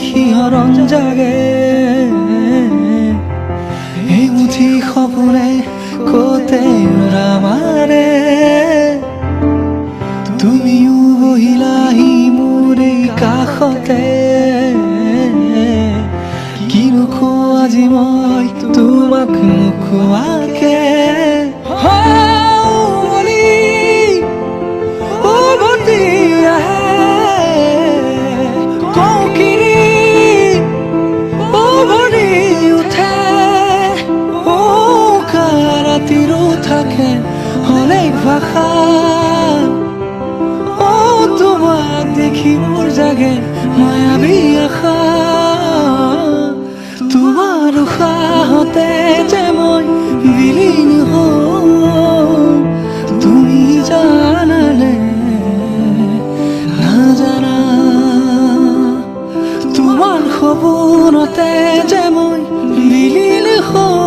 শিহৰণ জাগে এই মুঠি সপোনে কতে উৰা মাৰে তুমিও বহিলাহি মোৰ এই কাষতে কিনো খোৱা আজি মই তোমাক নোখোৱাকে থাকে অনেক ভাষা তোমাক দেখি মোৰ জাগে মায়াবী আশা তোমাৰ উশাহতে যে মই বিলীন হওঁ তুমি জানানে নাজানা তোমাৰ সপোনতে যে মই বিলীন হওঁ